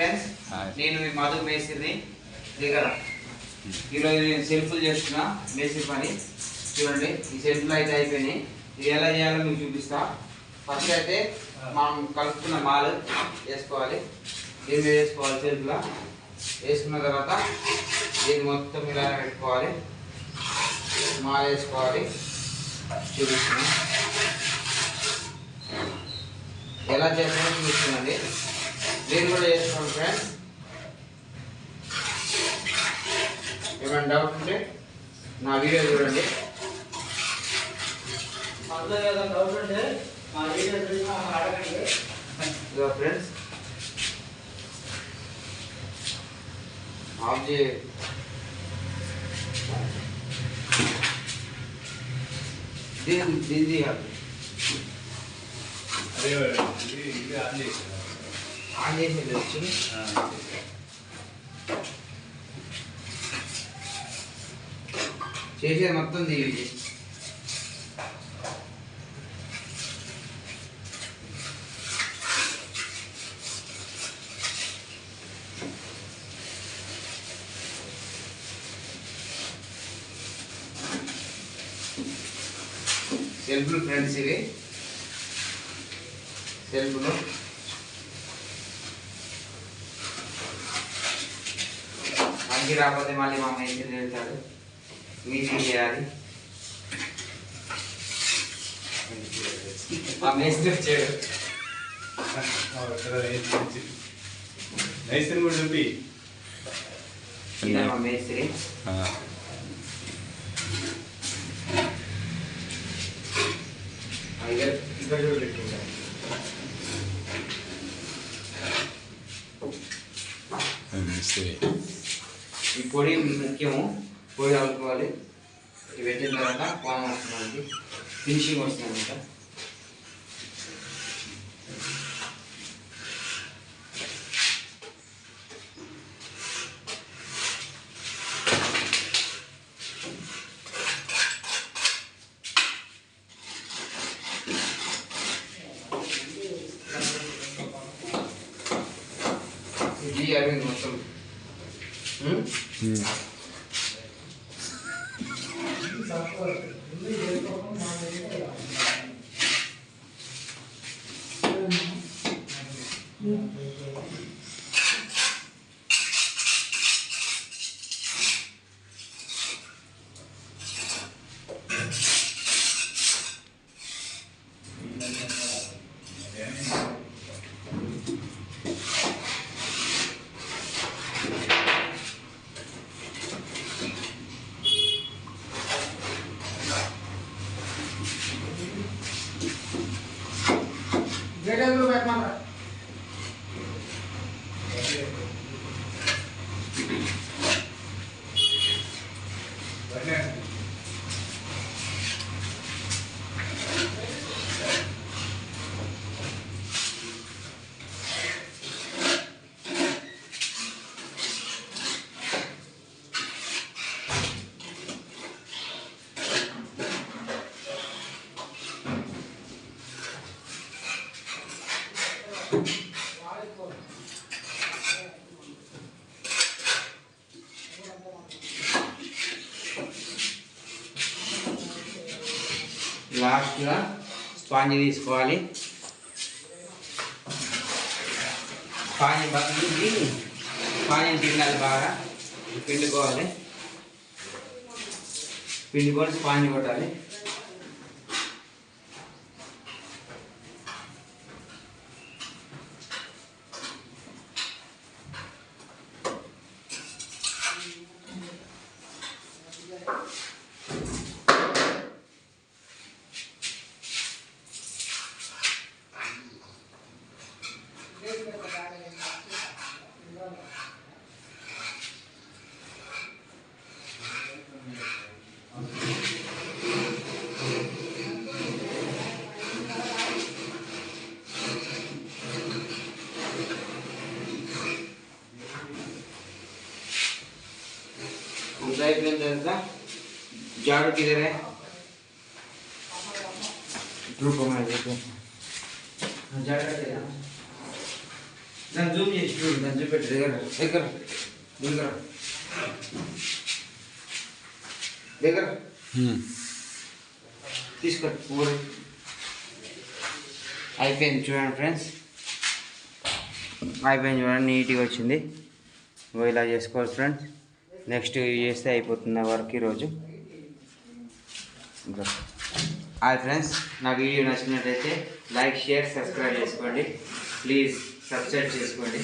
Friends, నేను మీ మధు మేసిరిని దగ్గర ఈరోజు నేను సెల్ఫ్లు చేస్తున్నా మేసిరి పని. చూడండి, ఈ సెల్ఫ్లు అయితే అయిపోయినాయి. ఇది ఎలా చేయాలో మీకు చూపిస్తా. ఫస్ట్ అయితే మనం కలుపుకున్న మాలు వేసుకోవాలి. దీని మీద వేసుకోవాలి. సెల్ఫ్లో వేసుకున్న తర్వాత దీన్ని మొత్తం ఇలా పెట్టుకోవాలి. మాల వేసుకోవాలి. చూపిస్తున్నాం ఎలా చేస్తామో చూపిస్తుందండి. నేను కూడా చేసుకోండి ఫ్రెండ్స్. ఏమైనా డౌట్ ఉంటే నా వీడియో చూడండి. ఇదిగో ఫ్రెండ్స్, ఆఫ్ చే దీన్ని ఆన్ చేసేది వచ్చి చేసేది మొత్తం తీయండి. సెల్ఫ్లు ఫ్రెండ్స్, ఇవి సెల్ఫ్లు. మంచి రాకపోతే మళ్ళీ మా మేస్త్రి వెళ్తాడు, మీటింగ్ చేయాలి. మా మేస్త్రి వచ్చాడు. మేస్త్రి కూడా చూపి. మా మేస్త్రి ఇక్కడ చూపెట్టింది. ఈ పొడి ముఖ్యము. పొడి కలుపుకోవాలి. ఇది పెట్టిన తర్వాత కోణం వస్తుంది, ఫినిషింగ్ వస్తుంది అనమాట. ఇది అరవింద్ మొత్తం లాస్ట్గా స్పాంజ్ తీసుకోవాలి. స్పాంజ్ తినాలి, బాగా పిండుకోవాలి. పిండుకొని స్పాంజ్ కొట్టాలి. झाड़ू किधर है? रुको मैं देखो झाड़ू దాన్ని జూమ్ చేసి చూడు, దాన్ని చూపెట్టు, దగ్గర దగ్గర దగ్గర దగ్గర తీసుకోండి. ఊరు అయిపోయింది చూడండి ఫ్రెండ్స్, అయిపోయింది చూడండి, నీట్గా వచ్చింది. ఇలా చేసుకోవాలి ఫ్రెండ్స్. నెక్స్ట్ చేస్తే అయిపోతుంది వర్క్ ఈరోజు. ఇంకా హాయ్ ఫ్రెండ్స్, నా వీడియో నచ్చినట్టయితే లైక్, షేర్, సబ్స్క్రైబ్ చేసుకోండి. ప్లీజ్ సబ్స్క్రైబ్ చేసుకోండి.